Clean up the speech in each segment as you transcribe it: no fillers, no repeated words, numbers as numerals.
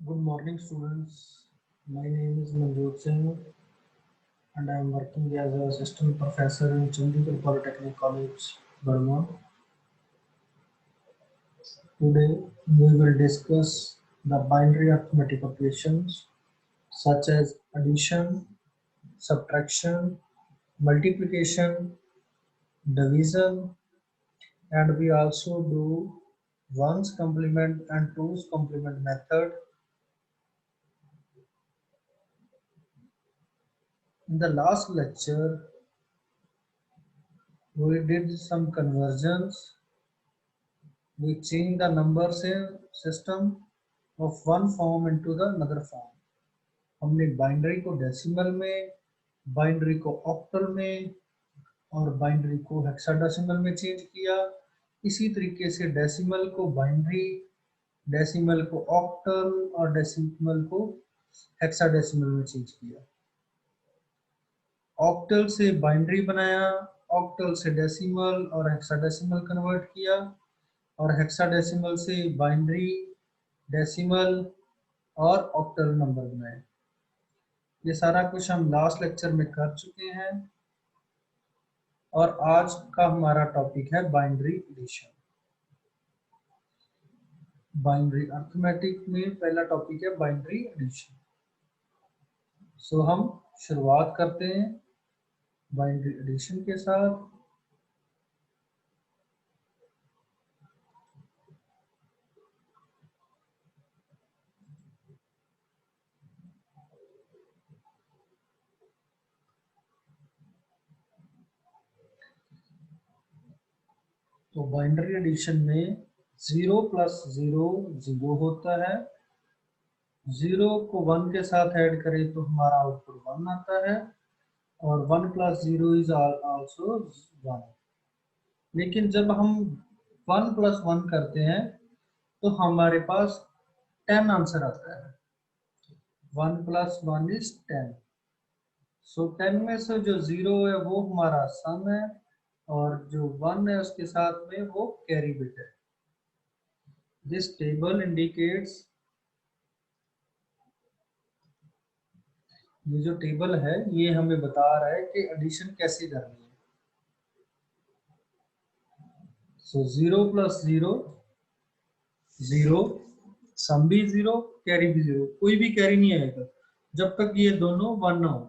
Good morning, students. My name is Manjot Singh, and I am working as an assistant professor in Chandigarh Polytechnic College, Burma. Today, we will discuss the binary arithmetic operations such as addition, subtraction, multiplication, division, and we also do ones complement and twos complement method. In the last lecture, we did some conversions. We change the number system of one form into the another form. हमने binary को decimal में, binary को octal में और binary को hexadecimal में change किया। इसी तरीके से डेसिमल को बाइनरी, डेसिमल को ऑक्टल और डेसिमल को हेक्साडेसिमल में चेंज किया। ऑक्टल से बाइनरी बनाया, ऑक्टल से डेसिमल और हेक्साडेसिमल कन्वर्ट किया और हेक्साडेसिमल से बाइनरी, डेसिमल और ऑक्टल नंबर बनाए। ये सारा कुछ हम लास्ट लेक्चर में कर चुके हैं और आज का हमारा टॉपिक है बाइनरी एडिशन। बाइनरी अरिथमेटिक में पहला टॉपिक है बाइनरी एडिशन। सो हम शुरुआत करते हैं बाइनरी एडिशन के साथ। तो बाइनरी एडिशन में 0 + 0 0 होता है। 0 को 1 के साथ ऐड करें तो हमारा आउटपुट 1 आता है और 1 + 0 इज आल्सो 1। लेकिन जब हम 1 + 1 करते हैं तो हमारे पास 10 आंसर आता है। 1 + 1 इज 10। सो 10 में से जो 0 है वो हमारा सम है और जो 1 है उसके साथ में वो कैरी बिट है। दिस टेबल इंडिकेट्स, ये जो टेबल है ये हमें बता रहा है कि एडिशन कैसे करनी है। सो 0 + 0 0, सम भी 0, कैरी भी 0, कोई भी कैरी नहीं आएगा जब तक ये दोनों 1 ना हो।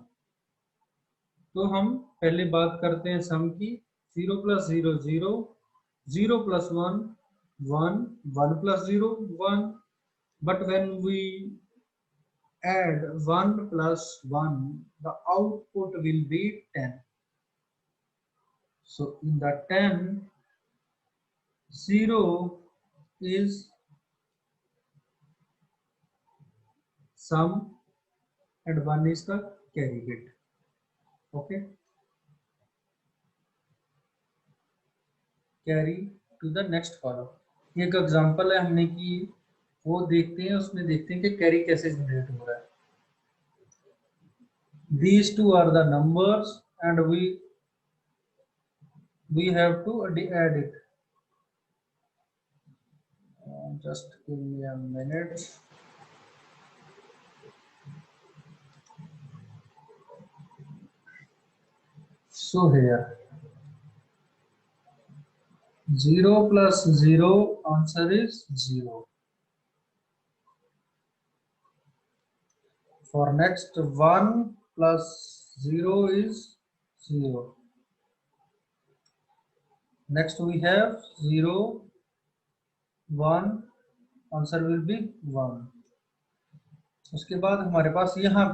तो हम पहले बात करते हैं सम की। 0 + 0 0, 0 + 1 1, 1 + 0 1, but when we add 1 + 1 the output will be 10. So in the 10, 0 is sum and 1 is the carry bit. Okay, carry to the next column। एक एग्जांपल है हमने की, वो देखते हैं, उसमें देखते हैं कि कैरी कैसे जनरेट हो रहा है। These two are the numbers and we have to add it। just give me a minute। So here 0 + 0 answer is 0। For next 1 + 0 is 0। Next we have 0 1, answer will be 1। उसके बाद हमारे पास यहाँ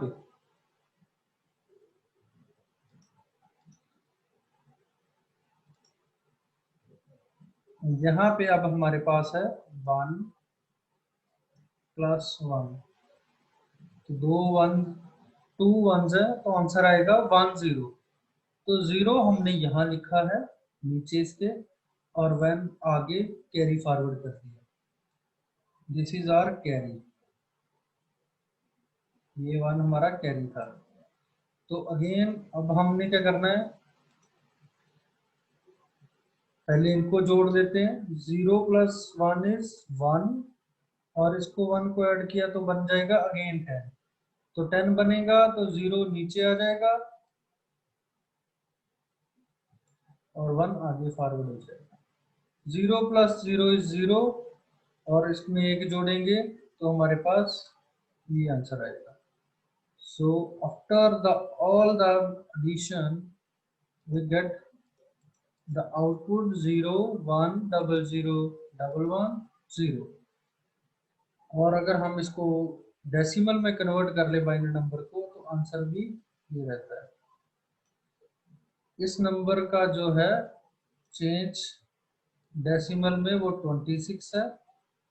पे अब हमारे पास है 1 + 1, तो 2 1 2 1s है तो आंसर आएगा 1 0। तो 0 हमने यहाँ लिखा है नीचे इसके और 1 आगे कैरी फॉरवर्ड कर दिया। दिस इज आवर कैरी, ये 1 हमारा कैरी था। तो अगेन अब हमने क्या करना है, पहले इनको जोड़ देते हैं। 0 + 1 is 1 और इसको 1 को ऐड किया तो बन जाएगा अगेन 10। तो 10 बनेगा तो 0 नीचे आ जाएगा और 1 आगे फॉरवर्ड हो जाएगा। 0 प्लस 0 इज 0 और इसमें एक जोड़ेंगे तो हमारे पास ये आंसर आएगा। So after all the addition we get the output 0 1 0 0 1 1 0। और अगर हम इसको डेसिमल में कन्वर्ट कर ले बाइनरी नंबर को तो आंसर भी ये रहता है। इस नंबर का जो है चेंज डेसिमल में वो 26 है।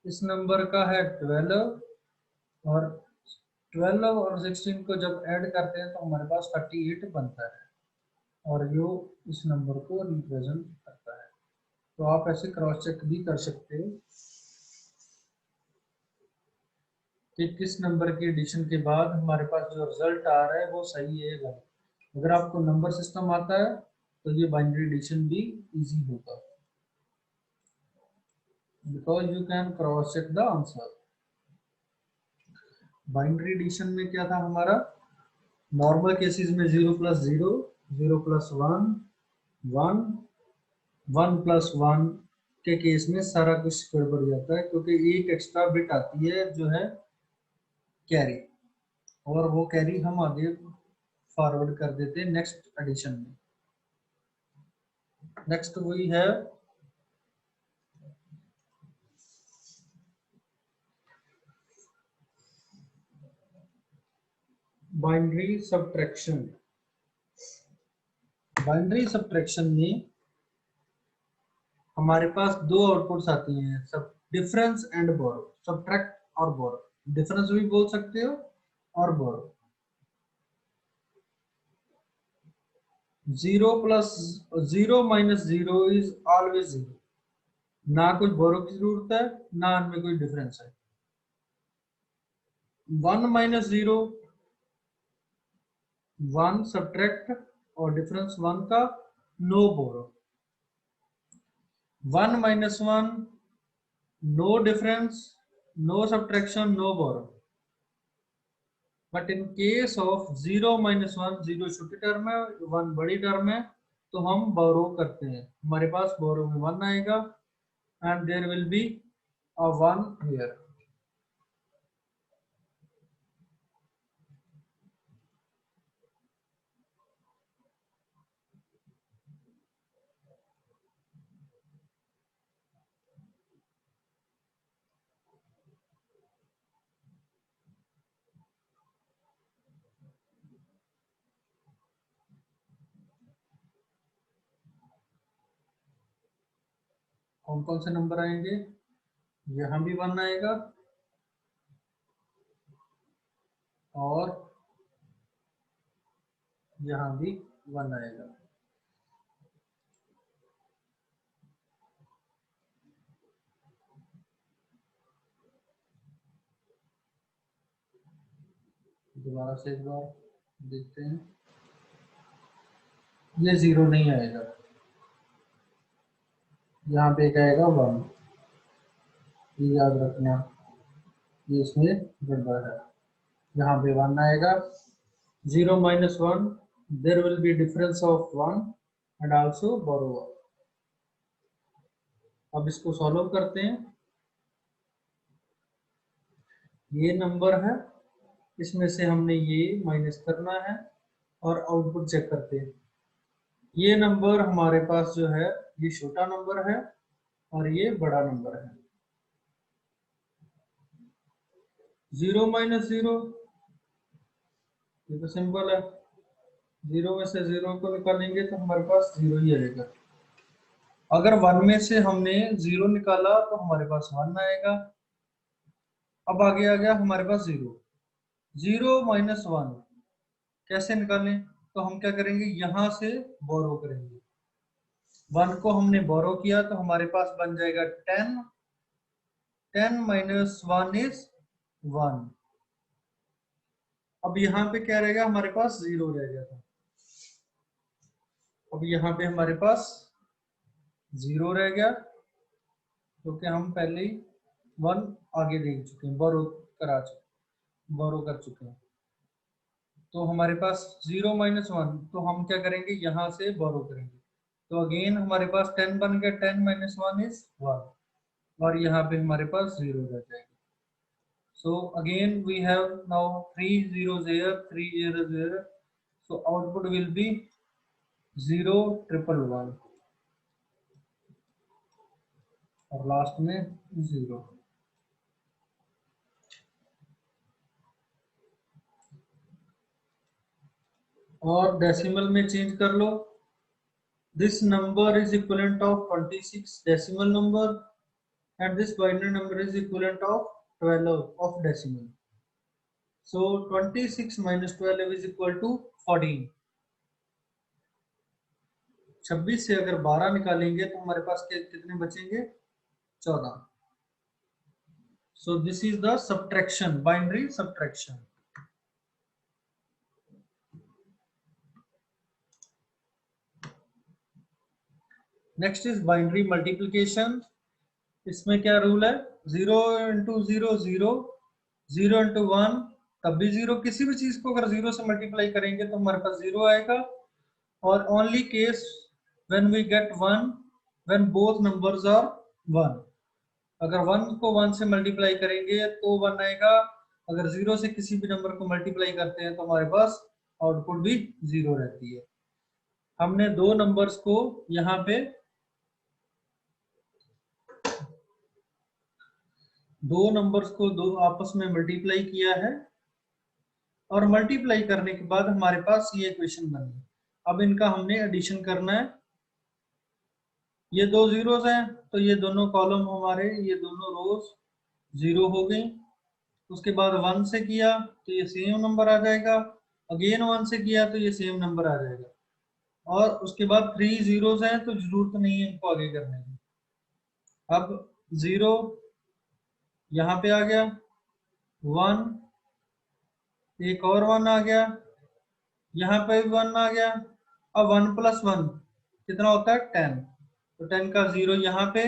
इस नंबर का है 12 और 12 और 16 को जब ऐड करते हैं तो हमारे पास 38 बनता है और यो इस नंबर को रिप्रेजेंट करता है। तो आप ऐसे क्रॉस चेक भी कर सकते हो कि किस नंबर के एडिशन के बाद हमारे पास जो रिजल्ट आ रहा है वो सही है गलत। अगर आपको नंबर सिस्टम आता है तो ये बाइनरी एडिशन भी इजी होगा because you can cross check the answer. Binary addition में क्या था हमारा, नॉर्मल केसेस में 0 प्लस 0 0 प्लस 1 1 1 प्लस 1 के केस में सारा कुछ गड़बड़ जाता है क्योंकि एक एक्स्ट्रा बिट आती है जो है कैरी, और वो कैरी हम आगे फॉरवर्ड कर देते हैं नेक्स्ट एडिशन में। नेक्स्ट वही है बाइनरी सब्ट्रैक्शन। बाइनरी सब्ट्रैक्शन में हमारे पास दो आउटपुट्स आती हैं, सब डिफरेंस एंड बोरो, सब्ट्रैक्ट और बोरो। डिफरेंस भी बोल सकते हो और बोरो। 0 प्लस 0 माइनस 0 इज ऑलवेज 0। ना कुछ बोरो की जरूरत है ना इनमें कोई डिफरेंस है। 1 माइनस 0 1 सब्ट्रैक्ट और डिफरेंस 1 का no borrow. 1 minus 1 no difference no subtraction no borrow. But in case of 0 minus 1 0 छोटी टर्म है 1 बड़ी टर्म है तो हम बोरो करते हैं। हमारे पास बोरो में 1 आएगा and there will be a 1 here. कौन कौन से नंबर आएंगे, यहां भी 1 आएगा और यहां भी 1 आएगा। दोबारा से एक बार देखते हैं, ये 0 नहीं आएगा, यहाँ पे एक आएगा 1, ये याद रखना, ये इसमें गड़बड़ है। यहाँ पे 1 आएगा। 0 minus 1 there will be difference of 1 and also borrow 1। अब इसको सॉल्व करते हैं। ये नंबर है, इसमें से हमने ये माइनस करना है और आउटपुट चेक करते हैं। ये नंबर हमारे पास जो है ये छोटा नंबर है और ये बड़ा नंबर है। 0 माइनस 0 ये तो सिंपल है, 0 में से 0 को निकालेंगे तो हमारे पास 0 ही आएगा। अगर 1 में से हमने 0 निकाला तो हमारे पास 1 आएगा। अब आगे आ गया हमारे पास 0। 0 माइनस 1 कैसे निकालें, तो हम क्या करेंगे, यहां से बोरो करेंगे। 1 को हमने बोरो किया तो हमारे पास बन जाएगा 10। 10 माइनस 1 इज 1। अब यहाँ पे क्या रहेगा, हमारे पास 0 रह गया था। अब यहाँ पे हमारे पास 0 रह गया क्योंकि हम पहले ही 1 आगे दे चुके हैं, बोरो कर चुके हैं। तो हमारे पास 0 माइनस 1, तो हम क्या करेंगे, यहाँ से बोरो करेंगे। तो अगेन हमारे पास 10 बन गया, 10 माइनस 1 इज 1, और यहाँ पे हमारे पास 0 रह जाएगा। So again we have now 3 zeros here, 3 zeros here. So output will be 0 1 1 1 और लास्ट में 0। और डेसिमल में चेंज कर लो। This number is equivalent of 26 decimal number and this binary number is equivalent of 12 of decimal. So 26 minus 12 is equal to 14। 26 से अगर 12 निकालेंगे तो हमारे पास कितने बचेंगे, 14। So this is the subtraction, binary subtraction. Next is binary multiplication. इसमें क्या rule है, 0 इंटू 0 0, 0 इंटू 1 तब भी 0। किसी भी चीज को अगर 0 से मल्टीप्लाई करेंगे तो हमारे पास 0 आएगा। और only case when we get 1 when both numbers are 1। अगर 1 को 1 से मल्टीप्लाई करेंगे तो 1 आएगा। अगर 0 से किसी भी नंबर को मल्टीप्लाई करते हैं तो हमारे पास आउटपुट भी 0 रहती है। हमने दो नंबर्स को यहाँ पे दो आपस में मल्टीप्लाई किया है, और मल्टीप्लाई करने के बाद हमारे पास ये इक्वेशन बनी। अब इनका हमने एडिशन करना है। ये दो जीरोस हैं तो ये दोनों कॉलम हमारे, ये दोनों रोज 0 हो गई। उसके बाद 1 से किया तो ये सेम नंबर आ जाएगा, अगेन 1 से किया तो ये सेम नंबर आ जाएगा। और उसके बाद 3 जीरोस हैं तो जरूरत नहीं है इनको आगे करने की। अब 0 यहाँ पे आ गया, 1 एक और 1 आ गया, यहाँ पे भी 1 आ गया। अब 1 प्लस 1 कितना होता है, 10। तो 10 का 0 यहाँ पे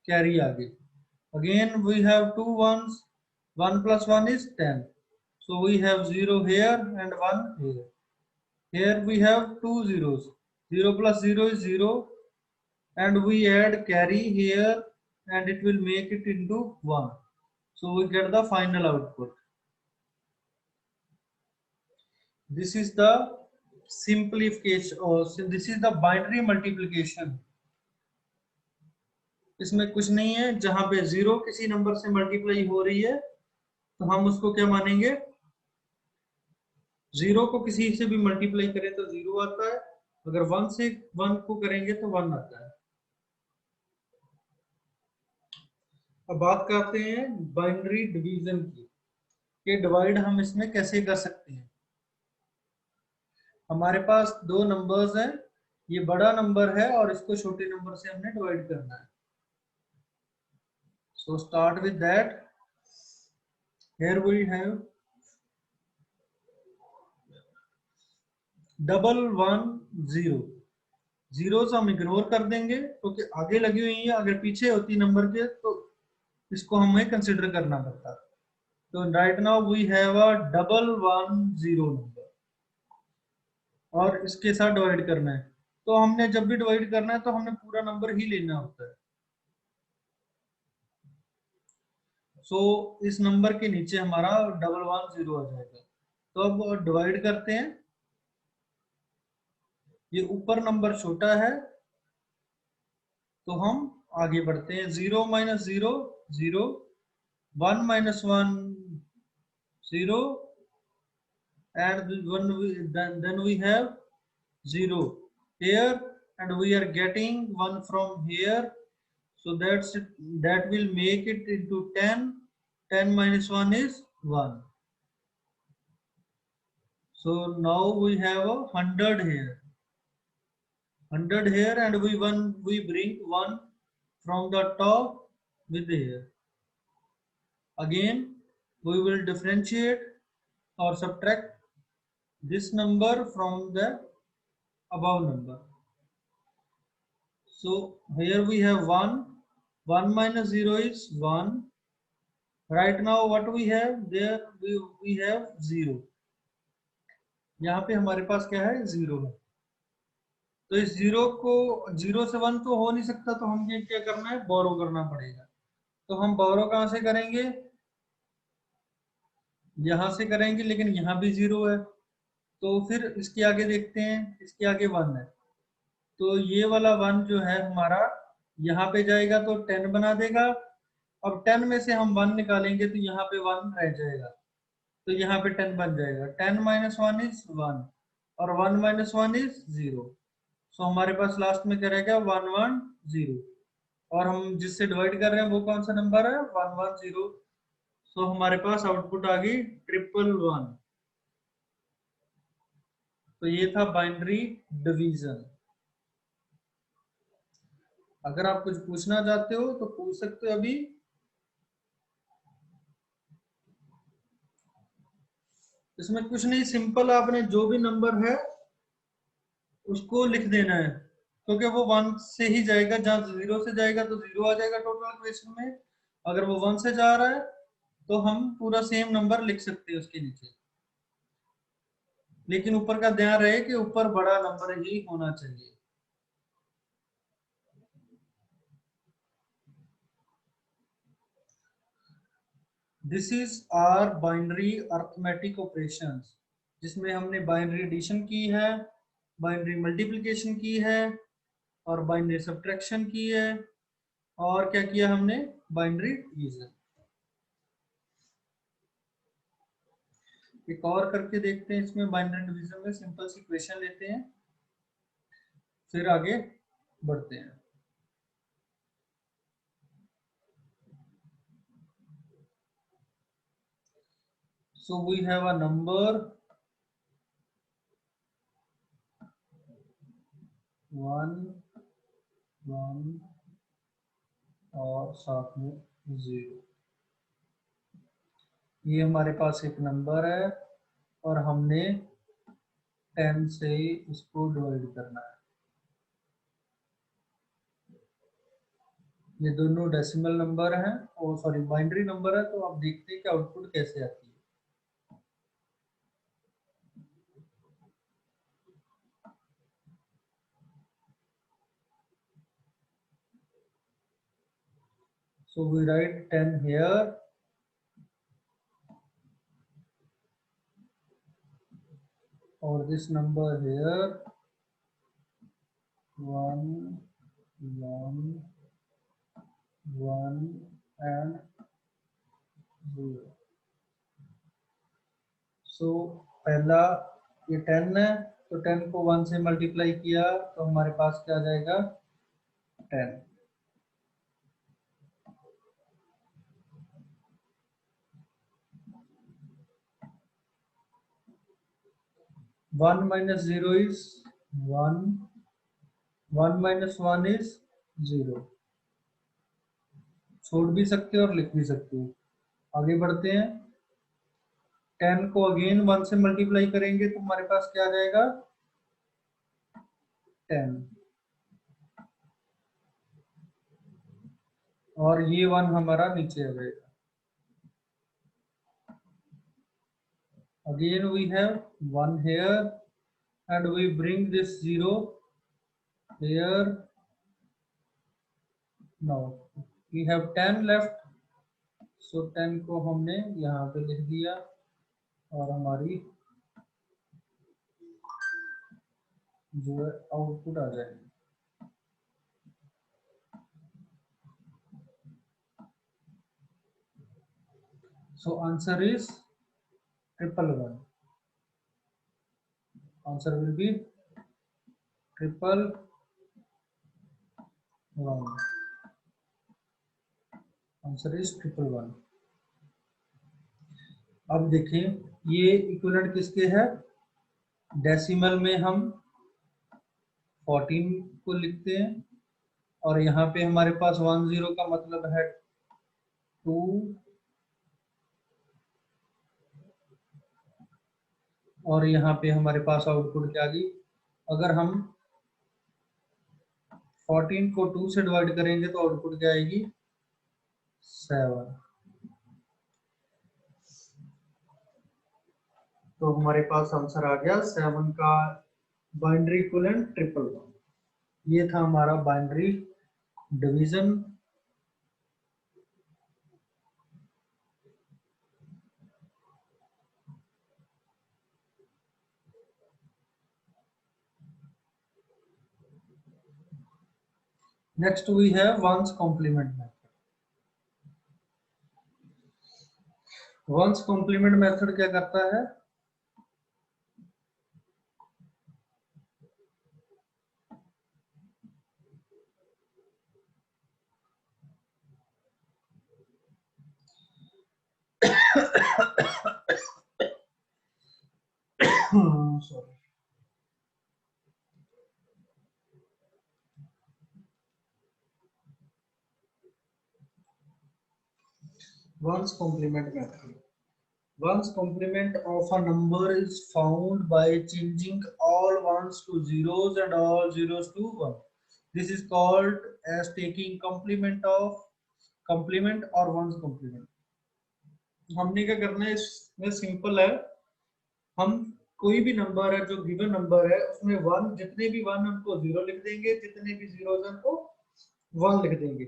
कैरी आ गई। Again we have 2 ones, 1 plus 1 is 10, so we have 0 here and 1 here. Here we have 2 zeros, 0 plus 0 is 0, and we add carry here and it will make it into 1, so we get the final output. This is the simplification, or this is the binary multiplication. इसमें कुछ नहीं है, जहां पे 0 किसी number से multiply हो रही है तो हम उसको क्या मानेंगे, 0 को किसी से भी मल्टीप्लाई करें तो 0 आता है, अगर 1 से 1 को करेंगे तो 1 आता है। अब बात करते हैं बाइनरी डिवीजन की, कि डिवाइड हम इसमें कैसे कर सकते हैं। हमारे पास दो नंबर्स हैं, ये बड़ा नंबर है और इसको छोटे नंबर से हमने डिवाइड करना है। So start with that. Here we have double 1 0। Zeros हम इग्नोर कर देंगे क्योंकि तो आगे लगी हुई है, अगर पीछे होती नंबर के तो इसको हमें कंसिडर करना पड़ता। तो right now we have a double 1 0 number और इसके साथ डिवाइड करना है। तो हमने जब भी डिवाइड करना है तो हमने पूरा नंबर ही लेना होता है। सो इस नंबर के नीचे हमारा डबल 1 0 आ जाएगा। तो अब डिवाइड करते हैं। ये ऊपर नंबर छोटा है तो हम आगे बढ़ते हैं। 0 minus 0 0, 1 minus 1 0, and then we have 0 here, and we are getting 1 from here, so that will make it into 10. 10 minus 1 is 1, so now we have a 100 here, 100 here, and we bring 1 from the top with here. Again we will differentiate or subtract this number from the above number. So here we have 1, 1 minus 0 is 1, right now what we have there, we have 0। यहाँ पे हमारे पास क्या है, 0 है। तो इस 0 को, 0 से 1 तो हो नहीं सकता, तो हम ये क्या करना है, बोरो करना पड़ेगा। तो हम बोरो कहाँ से करेंगे, यहाँ से करेंगे, लेकिन यहाँ भी 0 है। तो फिर इसके आगे देखते हैं, इसके आगे 1 है, तो ये वाला 1 जो है हमारा यहाँ पे जाएगा तो 10 बना देगा। अब 10 में से हम 1 निकालेंगे तो यहाँ पे 1 रह जाएगा, तो यहाँ पे 10 बन जाएगा। 10 माइनस 1 इज 1 और 1 माइनस 1 इज 0। सो हमारे पास लास्ट में क्या रहेगा, 1 1 0। और हम जिससे डिवाइड कर रहे हैं वो कौन सा नंबर है, 1 1 0। सो हमारे पास आउटपुट आ गई 111। तो ये था बाइनरी डिवीजन। अगर आप कुछ पूछना चाहते हो तो पूछ सकते हो अभी। इसमें कुछ नहीं, सिंपल आपने जो भी नंबर है उसको लिख देना है, क्योंकि वो 1 से ही जाएगा। जहाँ 0 से जाएगा तो 0 आ जाएगा टोटल इक्वेशन में। अगर वो 1 से जा रहा है तो हम पूरा सेम नंबर लिख सकते हैं उसके नीचे, लेकिन ऊपर का ध्यान रहे कि ऊपर बड़ा नंबर ही होना चाहिए। This is our binary arithmetic operations, जिसमें हमने बाइनरी एडिशन की है, बाइनरी मल्टीप्लिकेशन की है, और बाइनरी सब्ट्रैक्शन की है, और क्या किया हमने, बाइनरी डिवीजन। एक और करके देखते हैं इसमें, बाइनरी डिवीजन में सिंपल सी इक्वेशन लेते हैं, फिर आगे बढ़ते हैं। So we have a number 1 1 और साथ में 0। ये हमारे पास एक नंबर है और हमने 10 से इसको डिवाइड करना है। ये दोनों डेसिमल नंबर हैं, और सॉरी बाइनरी नंबर है। तो आप देखते हैं कि आउटपुट कैसे आती है। So we write 10 here, or this number here, 1 1 1 and 0। सो पहला ये 10 है, तो 10 को 1 से मल्टीप्लाई किया तो हमारे पास क्या आ जाएगा, 10। 1 minus 0 is 1, 1 minus 1 is 0। छोड़ भी सकते हो और लिख भी सकते हो। आगे बढ़ते हैं। 10 को अगेन 1 से मल्टीप्लाई करेंगे तो हमारे पास क्या आ जाएगा, 10। और ये 1 हमारा नीचे आ जाएगा। Again we have 1 here and we bring this 0 here. Now we have 10 left, so 10 को हमने यहाँ पे लिख दिया और हमारी जो है आउटपुट आ जाएगी। So answer is 111। Answer will be 111। Answer is 111। अब देखें ये इक्विवेलेंट किसके है, डेसिमल में हम 14 को लिखते हैं, और यहाँ पे हमारे पास 10 का मतलब है 2, और यहाँ पे हमारे पास आउटपुट क्या आ गई। अगर हम 14 को 2 से डिवाइड करेंगे तो आउटपुट क्या आएगी, 7। तो हमारे पास आंसर आ गया 7 का बाइनरी इक्विवेलेंट 111। ये था हमारा binary division. Next we have one's complement method. One's complement method क्या करता है? Sorry, one's complement method. One's complement of a number is found by changing all ones to zeros and all zeros to one. This is called as taking complement of complement or one's complement. हमने क्या करना है इसमें? Simple है। हम कोई भी number है जो गिवन नंबर है उसमें वन, जितने भी वन उनको जीरो लिख देंगे, जितने भी जीरो उनको वन लिख देंगे।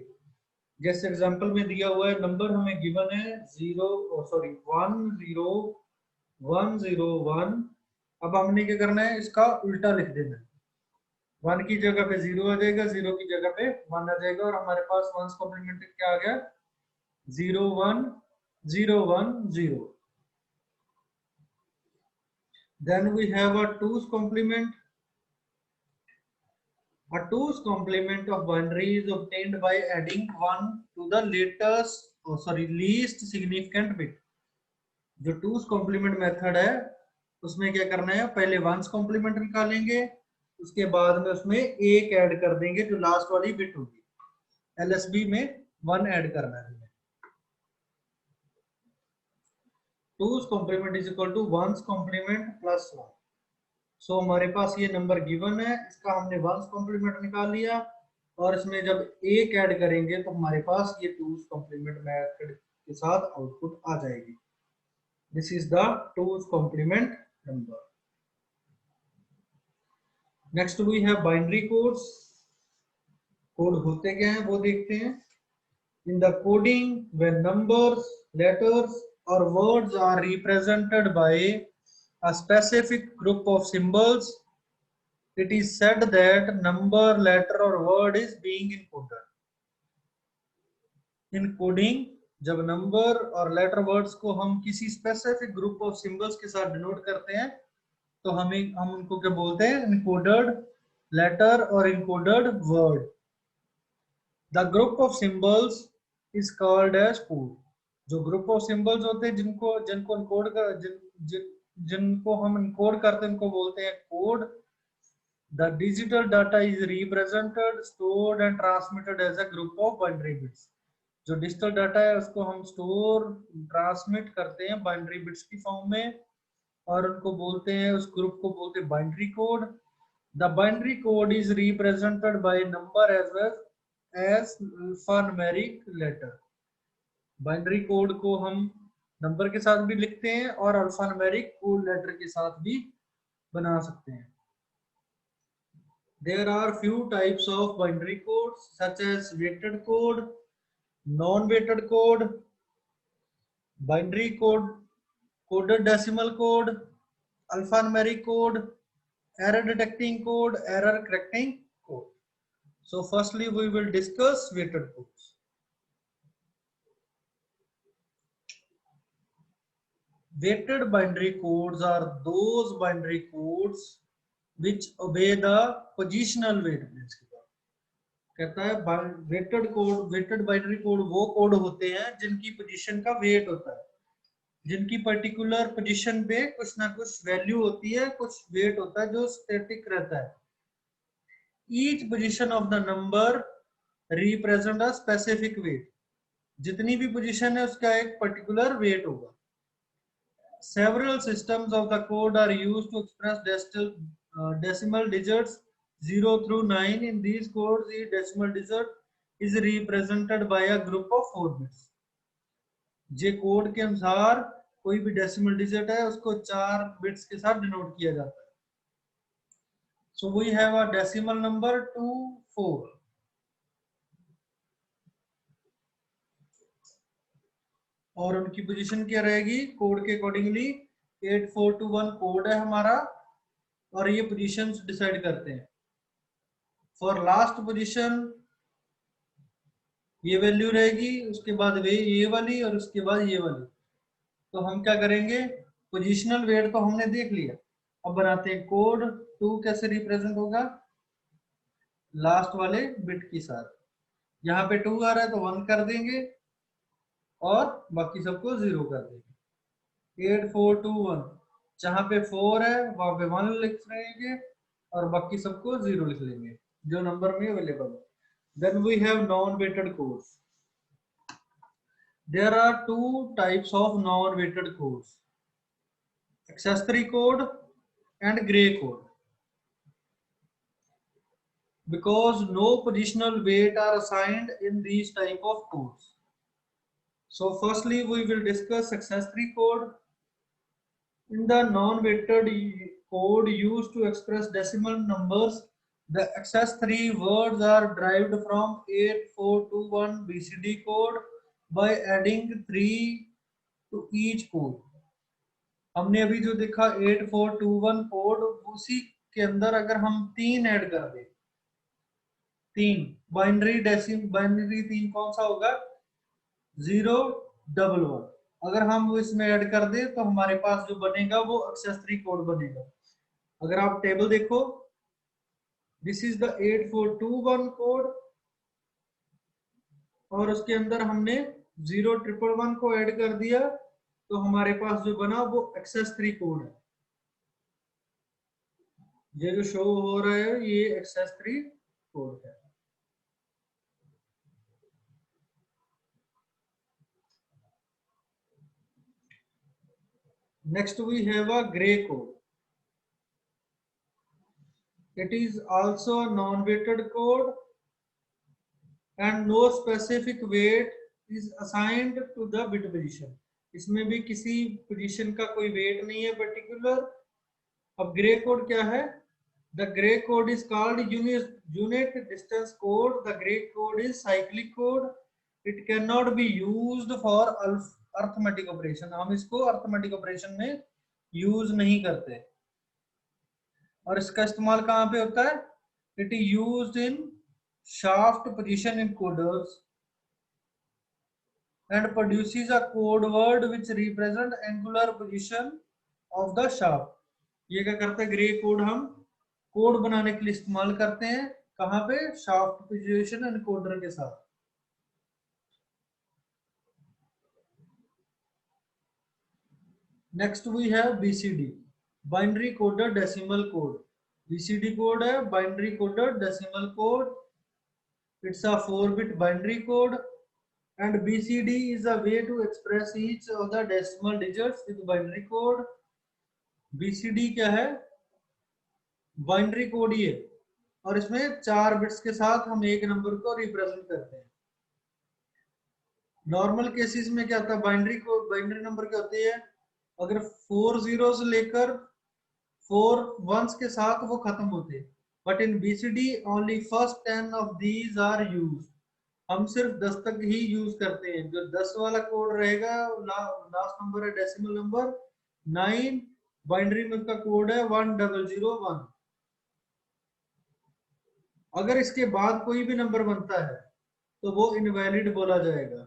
जैसे एग्जांपल में दिया हुआ है, नंबर हमें गिवन है 10101। अब हमने क्या करना है? इसका उल्टा लिख देना है। वन की जगह पे जीरो आ जाएगा, जीरो की जगह पे वन आ जाएगा, और हमारे पास वंस कॉम्प्लीमेंट क्या आ गया? 01010। Then we have a two's complement. A two's complement of binary is obtained by adding 1 to the least significant bit. जो टूस कॉम्प्लीमेंट मेथड है उसमें क्या करना है? पहले वंस कॉम्प्लीमेंट निकालेंगे, उसके बाद में उसमें एक ऐड कर देंगे जो लास्ट वाली बिट होगी। एलएसबी में 1 ऐड करना है। Two's complement is equal to one's complement plus 1। So हमारे पास ये नंबर गिवन है, इसका हमने वंस कॉम्प्लीमेंट निकाल लिया, और इसमें जब एक ऐड करेंगे तो हमारे पास ये टूस कॉम्प्लीमेंट मेथड के साथ आउटपुट आ जाएगी। This is the two's complement number. Next we have binary codes. Code होते क्या हैं वो देखते हैं। In the coding when numbers, letters और words are represented by a specific group of symbols, it is said that number, letter or word is being encoded. In coding, जब number और letter words को हम किसी specific group of symbols के साथ denote करते हैं तो हम उनको क्या बोलते हैं? इनकोडेड लेटर और encoded word. The group of symbols is called as code. जो ग्रुप ऑफ सिंबल्स होते हैं जिनको जिनको इनकोड कर जिनको हम इनकोड करते हैं उनको बोलते हैं code. The digital data is represented, stored and transmitted as a group of binary bits. जो डिजिटल डाटा है उसको हम स्टोर ट्रांसमिट करते हैं बाइनरी बिट्स की फॉर्म में, और उनको बोलते हैं, उस ग्रुप को बोलते हैं binary code. The binary code is represented by number as well as alphanumeric letter. Binary code को हम नंबर के साथ भी लिखते हैं और अल्फान्यूमेरिक कोड लेटर के साथ भी बना सकते हैं। There are few types of binary codes such as weighted code, non-weighted code, binary code, coded decimal code, alphanumeric code, error detecting code, error correcting code. So firstly we will discuss weighted codes. Weighted binary codes are those binary codes which obey the positional weight principle. कहता है weighted binary code वो code होते हैं जिनकी position का wait होता है, जिनकी पर्टिकुलर पोजीशन पे कुछ ना कुछ वैल्यू होती है, कुछ वेट होता है जो स्टैटिक रहता है। Each position of the number represent a specific weight. जितनी भी पोजीशन है उसका एक पर्टिकुलर वेट होगा। Several systems of the code are used to express decimal digits 0 through 9. In these codes, each decimal digit is represented by a group of 4 bits. J code के अनुसार कोई भी डेसिमल डिजिट है उसको 4 bits के साथ denote किया जाता है। So we have a decimal number 2 4 और उनकी पोजीशन क्या रहेगी कोड के अकॉर्डिंगली। 8421 कोड है हमारा और ये पोजीशंस डिसाइड करते हैं। फॉर लास्ट पोजीशन ये वैल्यू रहेगी, उसके बाद वे ये वाली और उसके बाद ये वाली। तो हम क्या करेंगे, पोजिशनल वेट तो हमने देख लिया, अब बनाते हैं कोड। 2 कैसे रिप्रेजेंट होगा, लास्ट वाले बिट के साथ। यहाँ पे 2 आ रहा है तो 1 कर देंगे और बाकी सबको 0 कर देंगे। 8421 जहाँ पे 4 है वहां पे 1 लिख लेंगे और बाकी सबको 0 लिख लेंगे जो नंबर में अवेलेबल है। Then we have non weighted codes. There are two types of non-weighted codes: accessory code and gray code. Because no positional weight are assigned in these type of codes. So firstly we will discuss accessory code. In the non-weighted code used to express decimal numbers, the accessory words are derived from 8421 BCD code by adding 3 to each code. हमने अभी जो देखा 8421 code, उसी के अंदर अगर हम 3 add कर दें, 3 बाइनरी 3 कौन सा होगा 011। अगर हम इसमें ऐड कर दें तो हमारे पास जो बनेगा वो एक्सेसरी कोड बनेगा। अगर आप टेबल देखो, दिस इज द 8421 कोड और उसके अंदर हमने 0111 को ऐड कर दिया तो हमारे पास जो बना वो एक्सेस3 कोड है। ये जो शो हो रहा है ये एक्सेस3 कोड है। Next we have a gray code. It is also a non-weighted code and no specific weight is assigned to the bit position. इसमें भी किसी पोजीशन का कोई वेट नहीं है पर्टिकुलर। अब ग्रे कोड क्या है, the grey code is called unit distance code. The grey code is cyclic code. It can not be used for arithmetic operation. हम इसको अर्थमेटिक ऑपरेशन में यूज नहीं करते। और इसका इस्तेमाल कहाँ पे होता है, it is used in shaft position encoders and produces a code word which represent angular position of the shaft। ये क्या करता है ग्रे कोड, हम कोड बनाने के लिए इस्तेमाल करते हैं कहाँ पे, शाफ्ट पोजीशन एनकोडर के साथ। Next we have BCD, binary coded decimal code. BCD code है binary coded decimal code. It's a 4-bit binary code and BCD is a way to express each of the decimal digits with binary code। BCD क्या है, binary code ही है और इसमें 4 bits के साथ हम एक नंबर को रिप्रेजेंट करते हैं। नॉर्मल केसेस में क्या होता है, बाइनरी नंबर क्या होती है, अगर 4 जीरोस लेकर 4 वंस के साथ वो खत्म होते हैं। But in BCD only first 10 of these are used. हम सिर्फ 10 तक ही यूज करते हैं। जो 10 वाला कोड रहेगा, लास्ट नंबर है डेसिमल नंबर 9, बाइनरी में का कोड है 1001। अगर इसके बाद कोई भी नंबर बनता है तो वो इनवैलिड बोला जाएगा।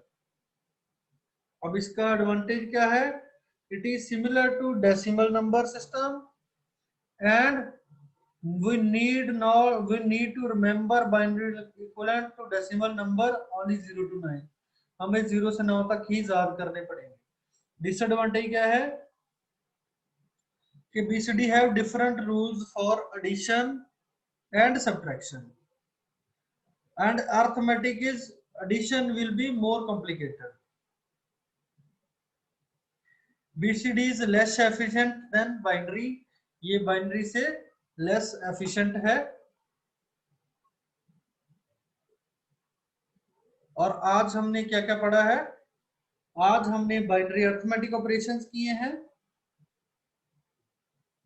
अब इसका एडवांटेज क्या है, it is similar to decimal number system and we need to remember binary equivalent to decimal number only 0 to 9। हमें 0 से 9 तक ही याद करने पड़ेंगे। डिसएडवांटेज क्या है कि BCD have different rules for addition and subtraction and arithmetic is addition will be more complicated। BCD is less efficient than binary। ये बाइनरी से लेस एफिशिएंट है। और आज हमने क्या क्या पढ़ा है, आज हमने बाइनरी अरिथमेटिक ऑपरेशंस किए हैं,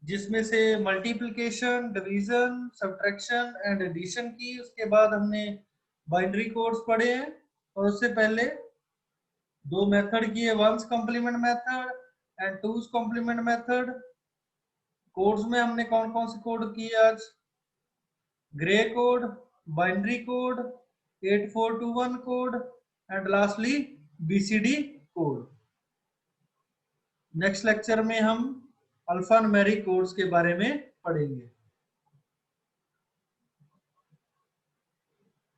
जिसमें से multiplication, division, subtraction and addition की। उसके बाद हमने बाइनरी कोड्स पढ़े हैं, और उससे पहले दो मेथड किए, one's complement method and two's complement method. Codes में हमने कौन कौन से कोड किए आज? Gray code, binary code, 8421 code and lastly BCD code. Next lecture में हम अल्फान्यूमेरिक कोड्स के बारे में पढ़ेंगे।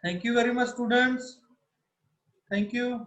Thank you very much students, thank you.